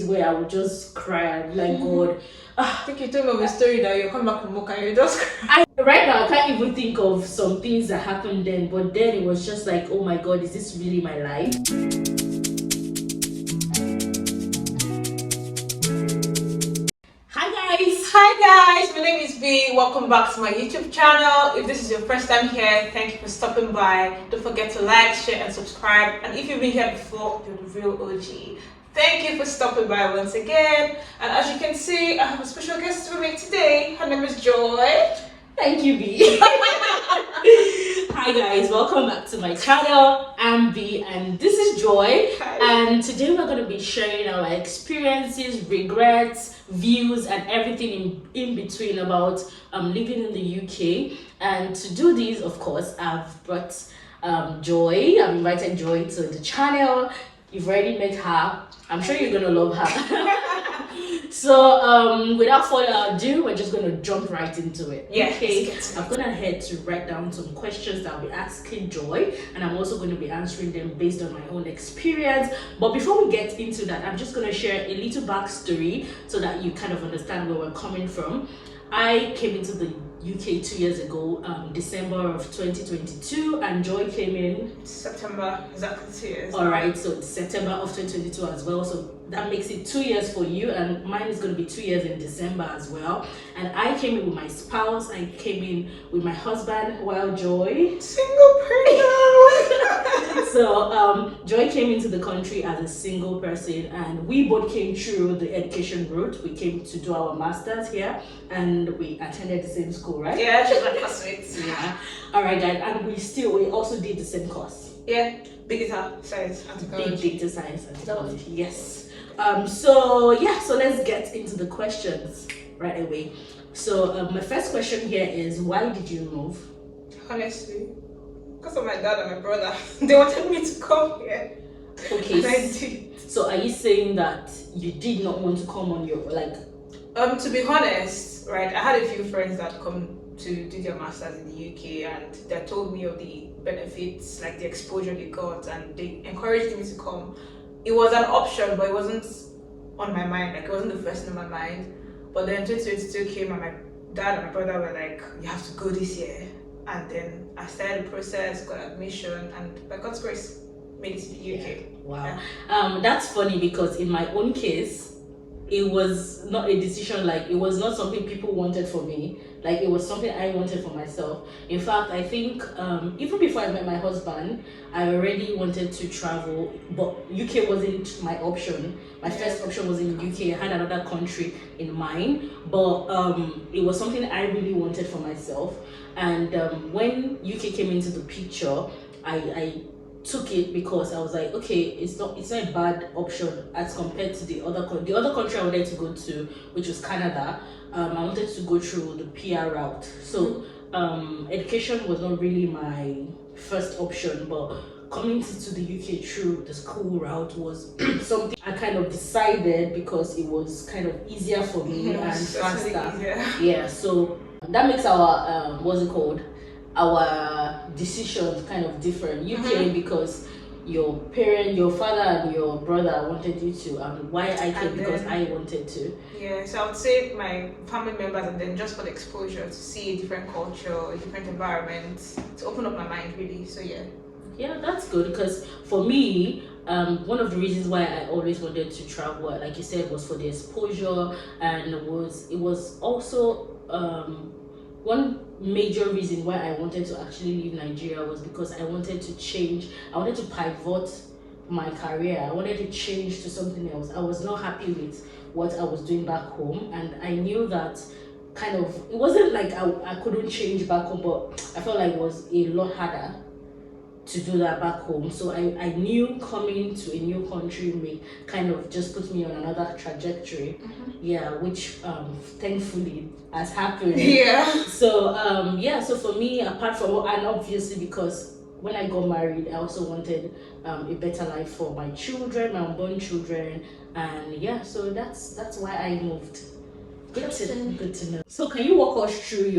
where I would just cry and be like, God. I think you told me of a story that you come back from work and you just cry. Right now, I can't even think of some things that happened then, but then it was just like, oh my God, is this really my life? Hi guys, my name is B. Welcome back to my YouTube channel. If this is your first time here, thank you for stopping by. Don't forget to like, share and subscribe. And if you've been here before, you're the real OG. Thank you for stopping by once again. And as you can see, I have a special guest with me today. Her name is Joy. Thank you, B. Hi guys, welcome back to my channel. I'm B and this is Joy. Hi. And today we're going to be sharing our experiences, regrets, views and everything in between about living in the UK. And to do this, of course, I've brought Joy. I've invited Joy to the channel. You've already met her. I'm sure you're gonna love her. So without further ado, we're just gonna jump right into it. Yeah, okay, I'm gonna head to write down some questions that I'll be asking Joy, and I'm also going to be answering them based on my own experience. But before we get into that, I'm just gonna share a little backstory so that you kind of understand where we're coming from. I came into the UK 2 years ago, December of 2022, and Joy came in September, exactly 2 years. All right, so it's September of 2022 as well. So that makes it 2 years for you, and mine is going to be 2 years in December as well. And I came in with my spouse. I came in with my husband, while Joy Single person. So Joy came into the country as a single person, and we both came through the education route. We came to do our masters here, and we attended the same school, right? Yeah, she's my classmate. Yeah. All right, guys, and we also did the same course. Yeah, big data science and technology. Big data science and technology. Yes. So let's get into the questions right away. So my first question here is, why did you move? Honestly, because of my dad and my brother. They wanted me to come here. Okay. And I did. So are you saying that you did not want to come on your to be honest, right, I had a few friends that come to do their masters in the UK, and they told me of the benefits, like the exposure they got, and they encouraged me to come. It was an option, but it wasn't on my mind, like it wasn't the first in my mind. But then 2022 came and my dad and my brother were like, you have to go this year. And then I started the process, got admission, and by God's grace, made it to the UK. Yeah. Wow. Yeah. That's funny because in my own case, it was not a decision, like it was not something people wanted for me. Like it was something I wanted for myself. In fact, I think even before I met my husband, I already wanted to travel, but UK wasn't my option. My first option was in UK. I had another country in mind, but it was something I really wanted for myself. And when UK came into the picture, I took it because I was like, okay, it's not a bad option as compared to the other country I wanted to go to, which was Canada. I wanted to go through the PR route. So education was not really my first option, but coming to the UK through the school route was something I kind of decided because it was kind of easier for me and faster. Yeah, so that makes our our decisions kind of different. UK because your father and your brother wanted you to, and why I came because I wanted to. Yeah, so I would say my family members, and then just for the exposure to see a different culture, a different environment, to open up my mind really. So yeah, that's good because for me, one of the reasons why I always wanted to travel, like you said, was for the exposure, and it was also one major reason why I wanted to actually leave Nigeria was because I wanted to pivot my career. I wanted to change to something else. I was not happy with what I was doing back home, and I knew that it wasn't like I couldn't change back home, but I felt like it was a lot harder to do that back home. So I knew coming to a new country may kind of just put me on another trajectory. Yeah, which thankfully has happened. Yeah. So so for me, apart from, and obviously because when I got married, I also wanted a better life for my children, my unborn children, and so that's why I moved. Good to know. So can you walk us through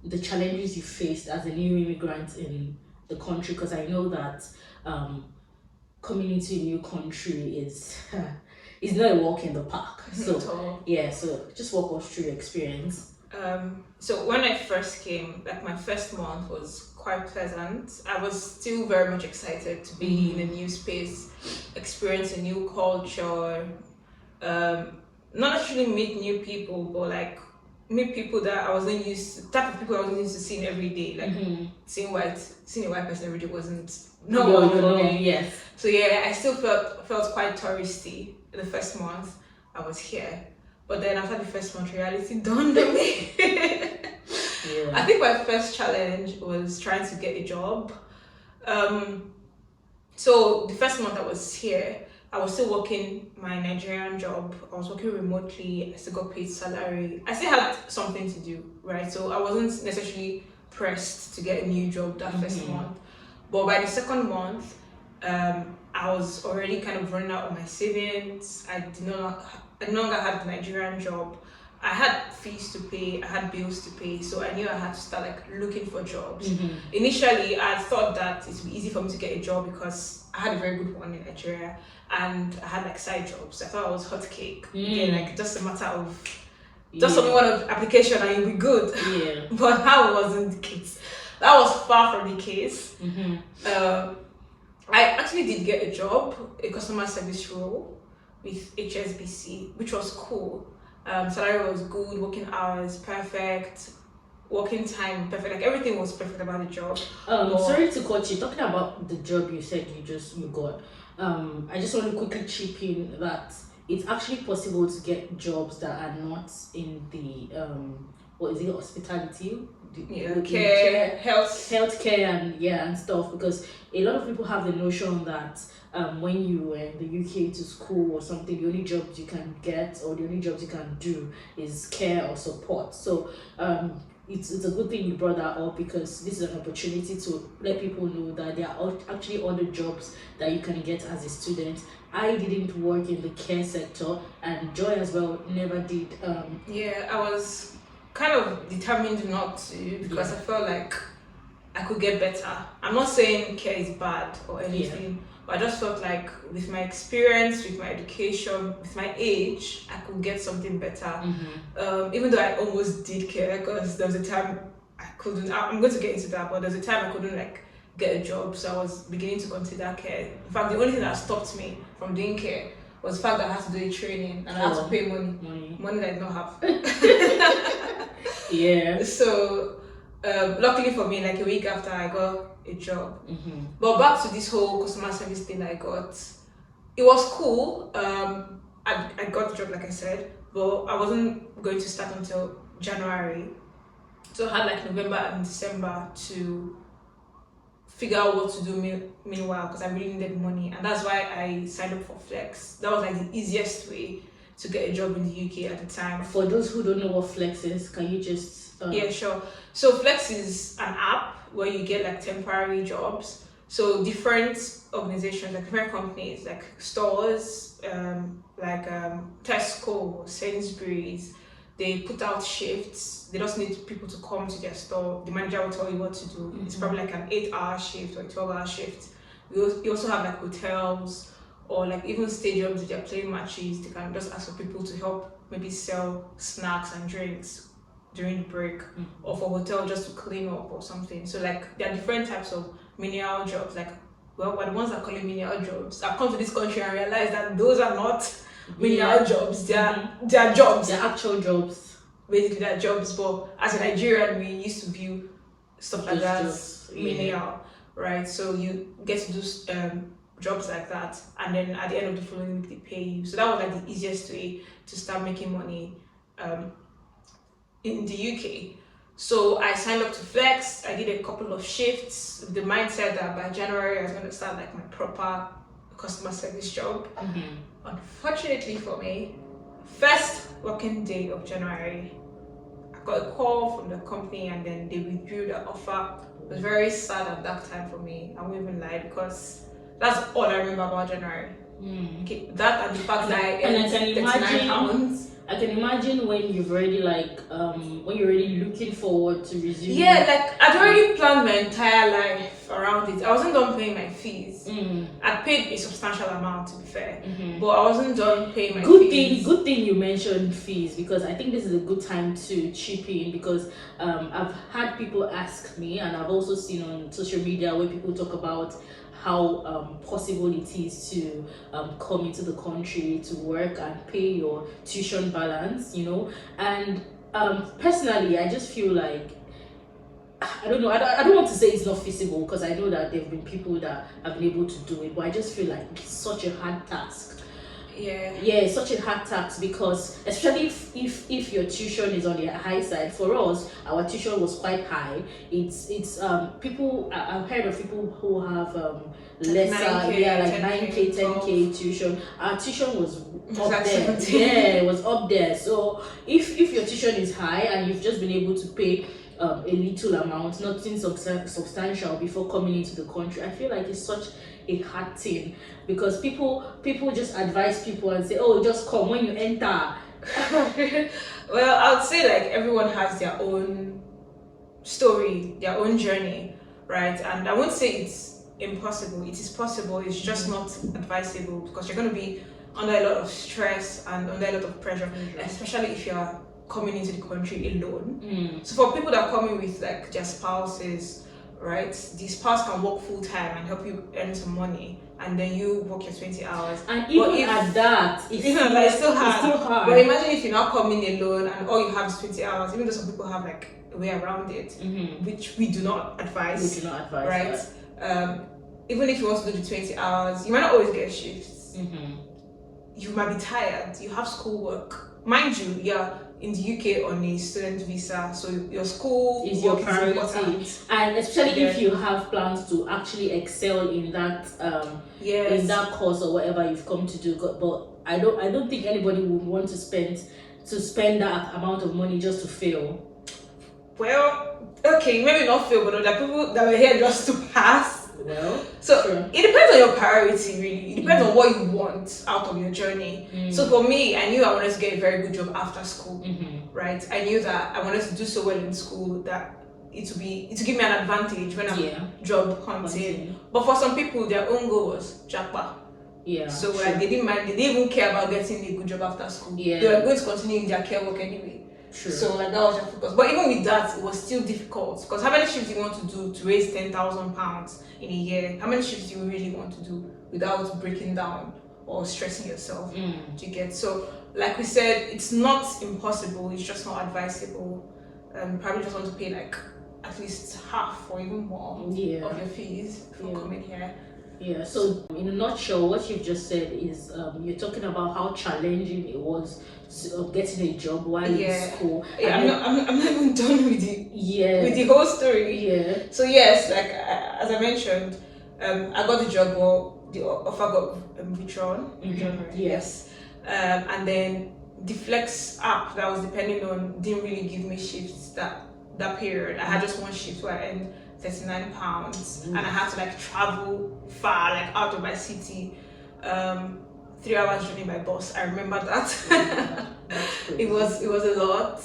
the challenges you faced as a new immigrant in the country? Because I know that coming into a new country is it's not a walk in the park. So At all. yeah, so just walk us through your experience. So when I first came, like my first month was quite pleasant. I was still very much excited to be in a new space, experience a new culture, not actually meet new people, but like meet people that I wasn't used to, type of people I wasn't used to seeing every day. Like seeing a white person every day wasn't normal for me. Yes. So yeah, I still felt quite touristy the first month I was here. But then after the first month, reality dawned on me. Yeah. I think my first challenge was trying to get a job. So the first month I was here, I was still working my Nigerian job. I was working remotely. I still got paid salary. I still had something to do, right? So I wasn't necessarily pressed to get a new job that first month. But by the second month, I was already kind of running out of my savings. I no longer had the Nigerian job. I had fees to pay, I had bills to pay, so I knew I had to start like looking for jobs. Initially, I thought that it would be easy for me to get a job because I had a very good one in Nigeria and I had like side jobs. I thought I was hot cake. Yeah, like just a matter of just submit one application and you'll be good. Yeah. But that wasn't the case. That was far from the case. I actually did get a job, a customer service role with HSBC, which was cool. Salary was good, working hours perfect, working time perfect, like everything was perfect about the job. Sorry to cut you. Talking about the job you said you got, I just want to quickly chip in that it's actually possible to get jobs that are not in the what is it, hospitality, care, healthcare and stuff, because a lot of people have the notion that when you were in the UK to school or something, the only jobs you can get or the only jobs you can do is care or support. So it's a good thing you brought that up, because this is an opportunity to let people know that there are actually other jobs that you can get as a student. I didn't work in the care sector, and Joy as well never did. I was kind of determined not to, because I felt like I could get better. I'm not saying care is bad or anything, but I just felt like with my experience, with my education, with my age, I could get something better. Even though I almost did care, because there was a time I couldn't. I'm going to get into that, but there's a time I couldn't like get a job, so I was beginning to consider care. In fact, the only thing that stopped me from doing care was the fact that I had to do a training and I had to pay money that I did not have. Yeah. So luckily for me, like a week after I got a job. But back to this whole customer service thing I got, it was cool. I got the job, like I said, but I wasn't going to start until January. So I had like November and December to figure out what to do meanwhile, because I really needed money, and that's why I signed up for Flex. That was like the easiest way to get a job in the UK at the time. For those who don't know what Flex is, can you just Yeah, sure. So Flex is an app where you get like temporary jobs. So different organizations, like different companies, like stores, Tesco, Sainsbury's, they put out shifts. They just need people to come to their store. The manager will tell you what to do. It's probably like an 8-hour shift or a 12-hour shift. You also have like hotels or like even stadiums, if they're playing matches, they can just ask for people to help maybe sell snacks and drinks during the break, or for hotel just to clean up or something. So like there are different types of menial jobs. Like, well, the ones that call it menial jobs. I've come to this country and realized that those are not menial jobs. They are jobs. They're actual jobs. Basically, they're jobs. But as a Nigerian, we used to view stuff like that as menial, right? So you get to do jobs like that, and then at the end of the following week they pay you. So that was like the easiest way to start making money in the UK. So I signed up to Flex. I did a couple of shifts with the mindset that by January I was going to start like my proper customer service job. Unfortunately for me, first working day of January, I got a call from the company and then they withdrew the offer. It was very sad at that time for me. I won't even lie, because that's all I remember about January. Okay, that and the fact that I earned £39 I can imagine when you've already when you're already looking forward to resuming. Yeah, like I'd already planned my entire life around it. I wasn't done paying my fees. I'd paid a substantial amount, to be fair, but I wasn't done paying my fees. Good thing you mentioned fees, because I think this is a good time to chip in, because I've had people ask me, and I've also seen on social media where people talk about how possible it is to come into the country to work and pay your tuition balance, and personally I just feel like, I don't know, I don't want to say it's not feasible, because I know that there have been people that have been able to do it, but I just feel like it's such a hard task. Yeah, it's such a hard task, because especially if your tuition is on the high side. For us, our tuition was quite high. It's people, I've heard of people who have lesser, 9K, like 9K, 10K tuition. Our tuition was up there. Yeah, it was up there. So if your tuition is high and you've just been able to pay a little amount, nothing substantial, before coming into the country, I feel like it's such a hard thing, because people just advise people and say, oh, just come when you enter. Well, I would say like everyone has their own story, their own journey, right? And I won't say it's impossible. It is possible. It's just not advisable, because you're going to be under a lot of stress and under a lot of pressure, especially if you're coming into the country alone. So for people that are coming with like their spouses, right, the spouse can work full time and help you earn some money, and then you work your 20 hours. And even at that, it's still hard. But imagine if you're not coming alone and all you have is 20 hours, even though some people have like a way around it, which we do not advise. Right? Even if you want to do the 20 hours, you might not always get shifts. You might be tired. You have schoolwork. Mind you, you're in the UK on a student visa, so your school is your priority, and especially if you have plans to actually excel in that in that course or whatever you've come to do. But I don't think anybody would want to spend that amount of money just to fail. Well, okay, maybe not fail, but there are people that were here just to pass. Well, so it depends on your priority, really. It depends on what you want out of your journey. So for me, I knew I wanted to get a very good job after school, right? I knew that I wanted to do so well in school that it would give me an advantage when I'm job hunting. But for some people, their own goal was jackpot. Yeah. So like, they didn't mind. They didn't even care about getting a good job after school. Yeah. They were going to continue in their care work anyway. True. So like that was your focus. But even with that, it was still difficult, because how many shifts do you want to do to raise £10,000 in a year? How many shifts do you really want to do without breaking down or stressing yourself? Do you get? So like we said, it's not impossible. It's just not advisable. Probably just want to pay like at least half or even more of your fees for coming here. Yeah, so in a nutshell, what you've just said is you're talking about how challenging it was getting a job while in school. Yeah, I'm not even done with the whole story. Yeah. So yes, like as I mentioned, I got the job, or the offer got withdrawn. Yes. And then the Flex app that was depending on didn't really give me shifts that period. I had just one shift where I earned £39, and I had to like travel far, like out of my city. 3 hours journey by bus. I remember that. It was a lot.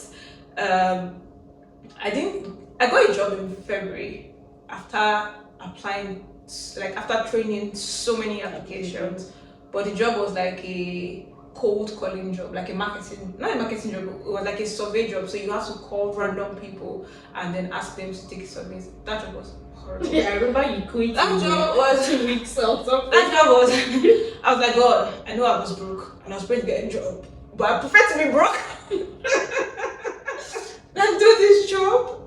I got a job in February after applying, like after training so many applications, but the job was like a cold calling job, like not a marketing job, it was like a survey job. So you have to call random people and then ask them to take surveys. That job was horrible. Yeah, I remember you quit. That job was 2 weeks or something. That job was, I was like, God, I know I was broke and I was going to get a job, but I prefer to be broke than do this job.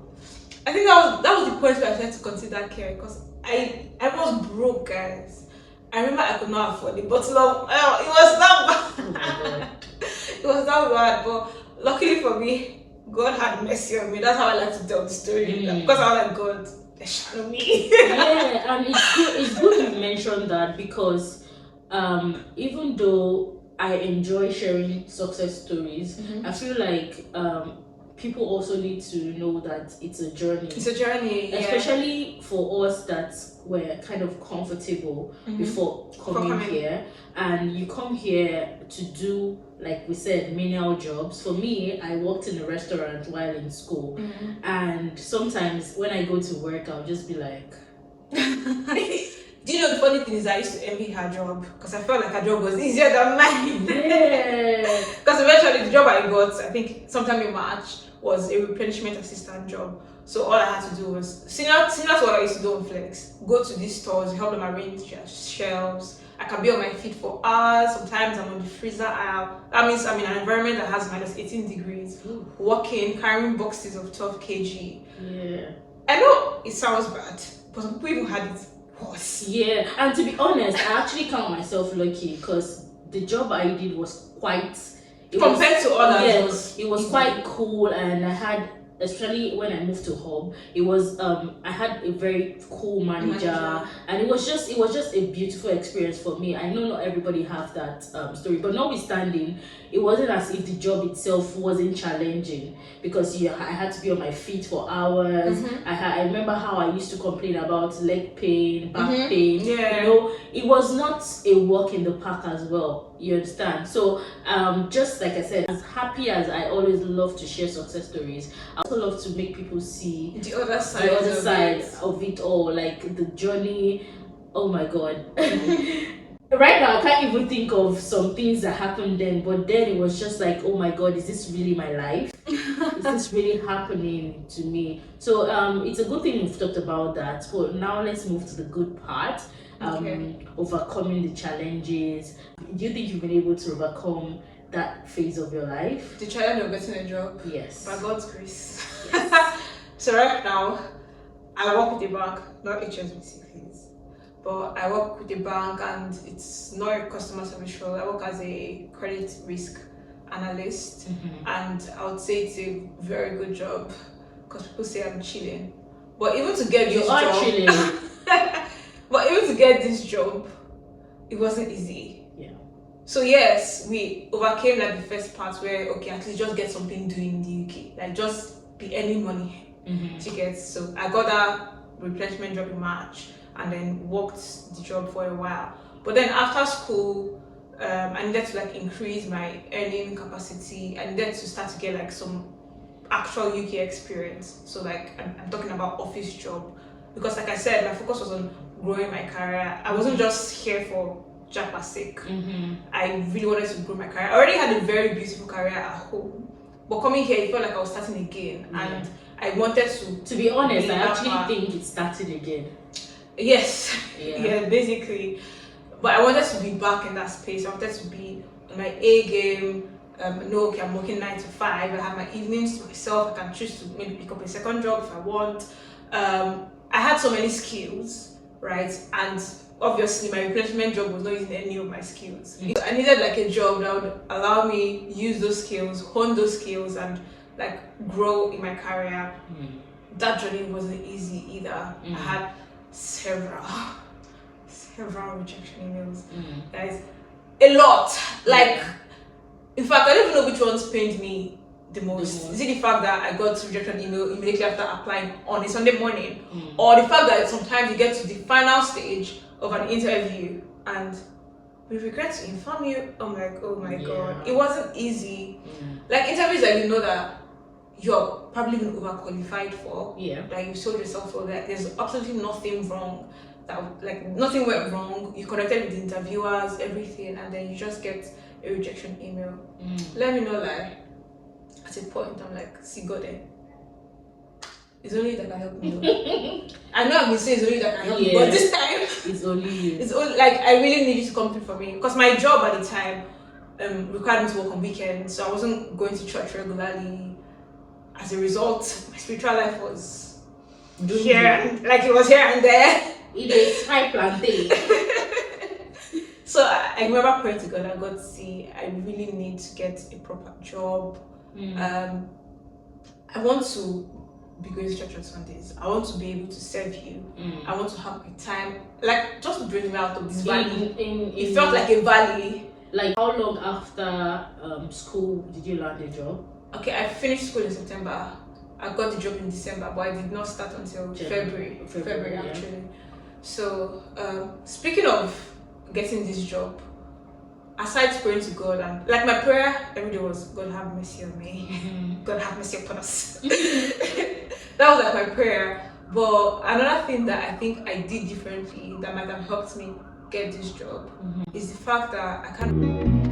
I think that was the point where I started to consider care, because I was broke, guys. I remember I could not afford the bottle of oil. It was that bad. It was that bad. But luckily for me, God had mercy on me. That's how I like to tell the story. Because I was like, God, shadow me. Yeah, and it's good you mentioned that, because even though I enjoy sharing success stories, I feel like people also need to know that it's a journey. It's a journey, especially for us that were kind of comfortable before coming here, and you come here to do like we said, menial jobs. For me, I worked in a restaurant while in school, and sometimes when I go to work, I'll just be like, Do you know the funny thing is I used to envy her job because I felt like her job was easier than mine. yeah. Because eventually the job I got, I think sometime in March, was a replenishment assistant job. So all I had to do was similar to what I used to do on Flex. Go to these stores, help them arrange their shelves. I can be on my feet for hours. Sometimes I'm on the freezer aisle. That means I'm in an environment that has minus 18 degrees. Walking, carrying boxes of 12 kg. Yeah. I know it sounds bad, but some people even had it worse. Yeah, and to be honest, I actually count myself lucky because the job I did was quite Compared to others, yes, it was quite cool, and I had, especially when I moved to home, it was I had a very cool manager, and it was just a beautiful experience for me. I know not everybody have that story, but notwithstanding, it wasn't as if the job itself wasn't challenging because I had to be on my feet for hours. I remember how I used to complain about leg pain, back pain. Yeah. You know, it was not a walk in the park as well. You understand? So just like I said, as happy as I always love to share success stories, I also love to make people see the other side of it all, like the journey. Oh my god. Right now I can't even think of some things that happened then, but then it was just like, oh my god, is this really my life? Is this really happening to me? So it's a good thing we've talked about that. So now let's move to the good part. Overcoming the challenges. Do you think you've been able to overcome that phase of your life? The challenge of getting a job? Yes. By God's grace. Yes. So right now, I work with a bank, not HSBC fees, but I work with a bank and it's not a customer service role. I work as a credit risk analyst, and I would say it's a very good job because people say I'm chilling. But even to get this job, chilling. But even to get this job, it wasn't easy. Yeah. So yes, we overcame like the first part where okay, at least just get something doing in the UK, like just be earning money to get. So I got that replenishment job in March and then worked the job for a while. But then after school, I needed to like increase my earning capacity. I needed to start to get like some actual UK experience. So like I'm talking about office job because like I said, my focus was on growing my career. I wasn't just here for Japa's sake. I really wanted to grow my career. I already had a very beautiful career at home, but coming here, it felt like I was starting again, and I wanted to. To be honest, I actually think it started again. Yes, yeah, basically. But I wanted to be back in that space. I wanted to be on my A game. No, okay, I'm working 9 to 5. I have my evenings to myself. I can choose to maybe pick up a second job if I want. I had so many skills, right? And obviously my replenishment job was not using any of my skills. So I needed like a job that would allow me use those skills, hone those skills, and like grow in my career. That journey wasn't easy either. I had several rejection emails. Guys, a lot. Like, in fact, I don't even know which ones pained me the most. Is it the fact that I got rejection email immediately after applying on a Sunday morning, or the fact that sometimes you get to the final stage of an interview and we regret to inform you, oh my god, it wasn't easy. Like interviews that you know that you're probably even overqualified for, like you sold yourself for that, there's absolutely nothing wrong, that like nothing went wrong, you connected with the interviewers, everything, and then you just get a rejection email. Let me know, like at a point I'm like, see God there, it's only you that can help me. I know I've been saying it's only you that can help me, but this time it's only you. It's only like I really need you to come through for me because my job at the time required me to work on weekends, so I wasn't going to church regularly. As a result, my spiritual life was here, like it was here and there. It is high planting. So I remember praying to God, and God, see, I really need to get a proper job. I want to be going to church on Sundays. I want to be able to serve you. I want to have a time, like just to bring me out of this valley. It felt like a valley. Like how long after school did you land a job? Okay, I finished school in September. I got the job in December, but I did not start until February actually. So speaking of getting this job, aside praying to God, and like my prayer every day was, God have mercy on me, God have mercy upon us. That was like my prayer. But another thing that I think I did differently that might have helped me get this job is the fact that I can't